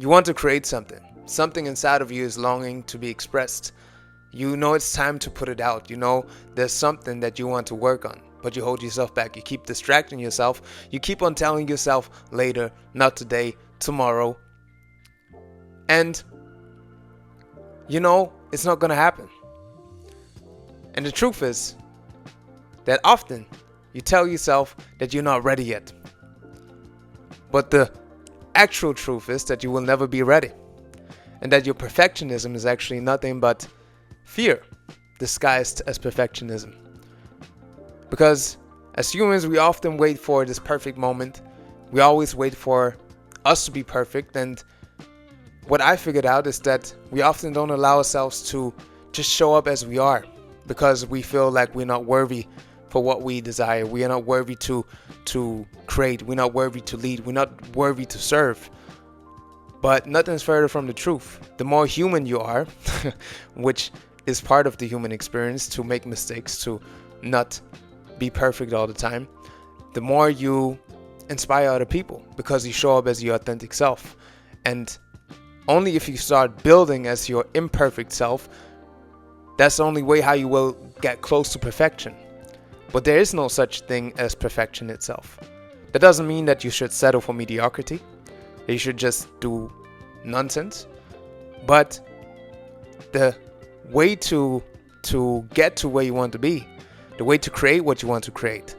You want to create something. Something inside of you is longing to be expressed. You know it's time to put it out. You know there's something that you want to work on, but you hold yourself back. You keep distracting yourself. You keep on telling yourself later, not today, tomorrow. And you know it's not going to happen. And the truth is that often you tell yourself that you're not ready yet. But the actual truth is that you will never be ready. And that your perfectionism is actually nothing but fear disguised as perfectionism. Because as humans, we often wait for this perfect moment. We always wait for us to be perfect. And what I figured out is that we often don't allow ourselves to just show up as we are, because we feel like we're not worthy for what we desire. We are not worthy to create. We're not worthy to lead. We're not worthy to serve. But nothing's further from the truth. The more human you are, which is part of the human experience, to make mistakes, to not be perfect all the time, the more you inspire other people, because you show up as your authentic self. And only if you start building as your imperfect self, that's the only way how you will get close to perfection. But there is no such thing as perfection itself. That doesn't mean that you should settle for mediocrity. That you should just do nonsense. But the way to get to where you want to be, the way to create what you want to create,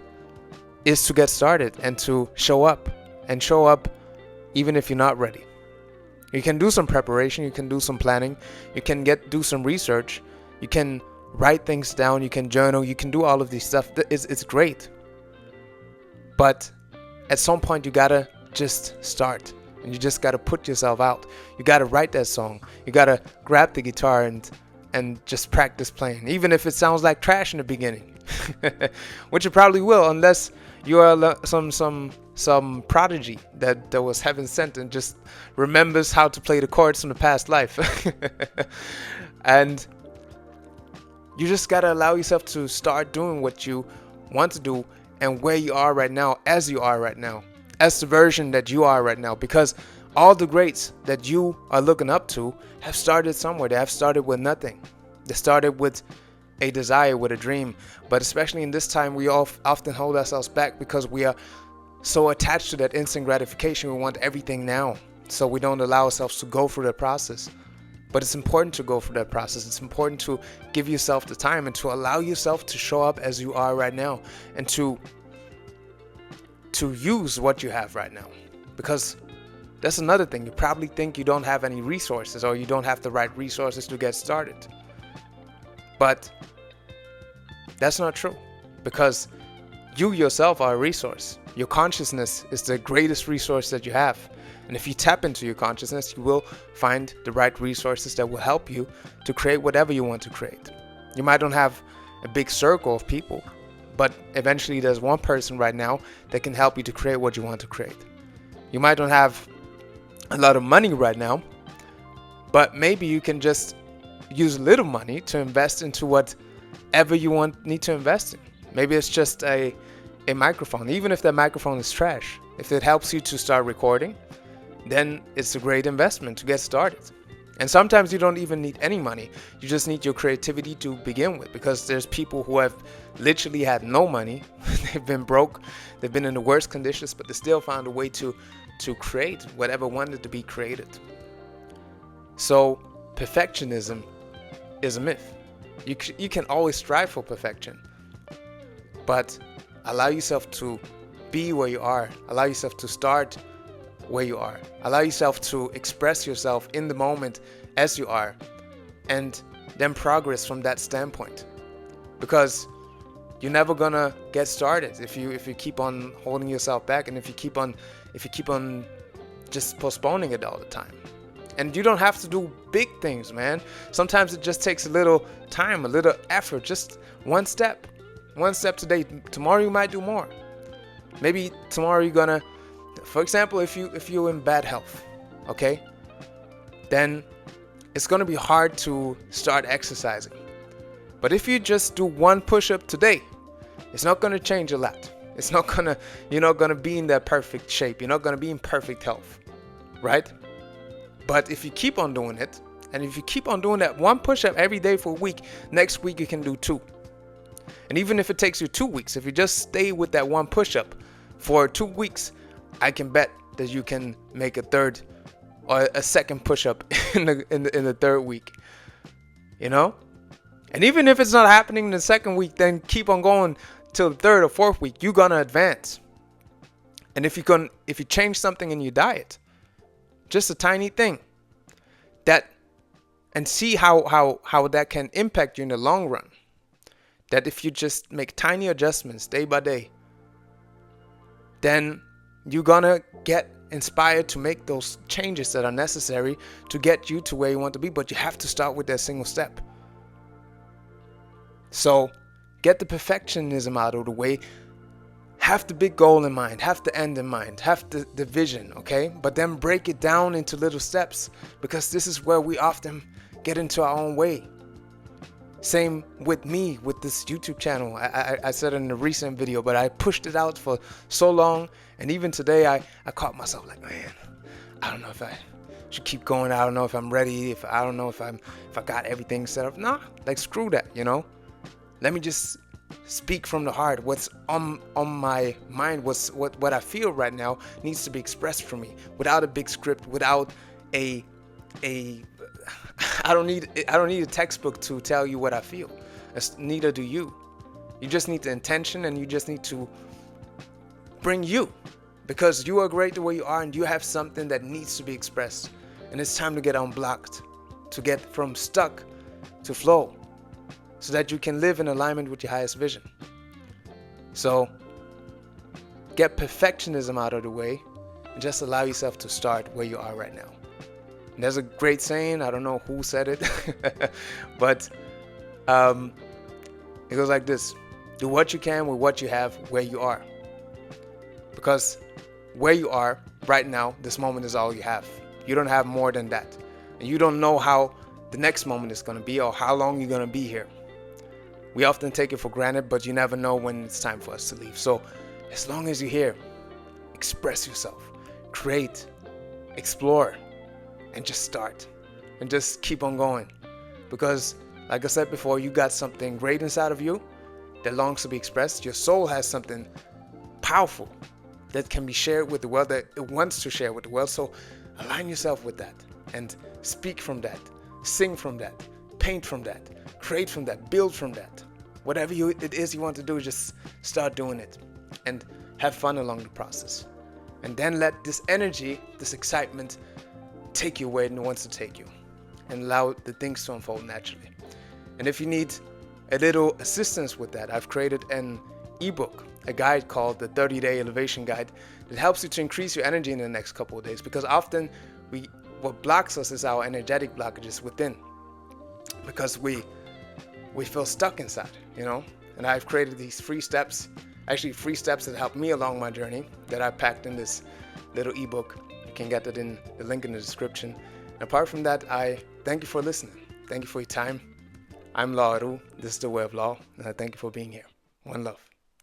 is to get started and to show up. And show up even if you're not ready. You can do some preparation, you can do some planning, you can do some research, you can write things down, you can journal, you can do all of these stuff. It's great. But at some point you gotta just start, and you just gotta put yourself out. You gotta write that song. You gotta grab the guitar and just practice playing, even if it sounds like trash in the beginning, which it probably will, unless you are some prodigy that was heaven sent and just remembers how to play the chords from the past life. And you just gotta allow yourself to start doing what you want to do and where you are right now, as you are right now, as the version that you are right now. Because all the greats that you are looking up to have started somewhere. They have started with nothing. They started with a desire, with a dream. But especially in this time, we often hold ourselves back because we are so attached to that instant gratification. We want everything now, so we don't allow ourselves to go through the process. But it's important to go through that process. It's important to give yourself the time and to allow yourself to show up as you are right now, and to use what you have right now. Because that's another thing. You probably think you don't have any resources, or you don't have the right resources to get started. But that's not true, because you yourself are a resource. Your consciousness is the greatest resource that you have. And if you tap into your consciousness, you will find the right resources that will help you to create whatever you want to create. You might not have a big circle of people, but eventually there's one person right now that can help you to create what you want to create. You might not have a lot of money right now, but maybe you can just use a little money to invest into whatever you need to invest in. Maybe it's just a microphone. Even if that microphone is trash, if it helps you to start recording, then it's a great investment to get started. And sometimes you don't even need any money. You just need your creativity to begin with, because there's people who have literally had no money. They've been broke. They've been in the worst conditions, but they still found a way to create whatever wanted to be created. So perfectionism is a myth. You can always strive for perfection, but allow yourself to be where you are. Allow yourself to start where you are. Allow yourself to express yourself in the moment as you are, and then progress from that standpoint. Because you're never gonna get started if you keep on holding yourself back, and if you keep on just postponing it all the time. And you don't have to do big things, man. Sometimes it just takes a little time, a little effort, just one step today. Tomorrow you might do more. Maybe tomorrow you're gonna, for example, if you're in bad health, okay, then it's gonna be hard to start exercising. But if you just do one push-up today, it's not gonna change a lot. You're not gonna be in that perfect shape. You're not gonna be in perfect health, right? But if you keep on doing it, and if you keep on doing that one push-up every day for a week, next week you can do 2. And even if it takes you 2 weeks, if you just stay with that one push-up for 2 weeks, I can bet that you can make a third or a second push-up in the third week. You know? And even if it's not happening in the second week, then keep on going till the third or fourth week. You're gonna advance. And if you change something in your diet, just a tiny thing, and see how that can impact you in the long run. That if you just make tiny adjustments day by day, then you're gonna get inspired to make those changes that are necessary to get you to where you want to be. But you have to start with that single step. So get the perfectionism out of the way. Have the big goal in mind, have the end in mind, have the vision, okay? But then break it down into little steps, because this is where we often get into our own way. Same with me with this YouTube channel. I said it in a recent video, but I pushed it out for so long, and even today I caught myself like, man, I don't know if I should keep going. I don't know if I'm ready. I don't know if I got everything set up. Nah, like screw that, you know. Let me just speak from the heart. What's on my mind, what I feel right now needs to be expressed from me without a big script, without a I don't need a textbook to tell you what I feel. Neither do you. You just need the intention, and you just need to bring you, because you are great the way you are, and you have something that needs to be expressed. And it's time to get unblocked, to get from stuck to flow, so that you can live in alignment with your highest vision. So get perfectionism out of the way and just allow yourself to start where you are right now. And there's a great saying, I don't know who said it, but it goes like this: do what you can with what you have where you are. Because where you are right now, this moment is all you have. You don't have more than that. And you don't know how the next moment is going to be, or how long you're going to be here. We often take it for granted, but you never know when it's time for us to leave. So as long as you're here, express yourself, create, explore, and just start, and just keep on going. Because like I said before, you got something great inside of you that longs to be expressed. Your soul has something powerful that can be shared with the world, that it wants to share with the world. So align yourself with that and speak from that, sing from that, paint from that, create from that, build from that. Whatever it is you want to do, just start doing it and have fun along the process. And then let this energy, this excitement, take you where it wants to take you, and allow the things to unfold naturally. And if you need a little assistance with that, I've created an ebook, a guide called the 30-Day Elevation Guide, that helps you to increase your energy in the next couple of days. Because often what blocks us is our energetic blockages within, because we feel stuck inside, you know. And I've created these free steps that help me along my journey, that I packed in this little ebook. You can get it in the link in the description. And apart from that, I thank you for listening. Thank you for your time. I'm Law Aru. This is the Way of Law, and I thank you for being here. One love.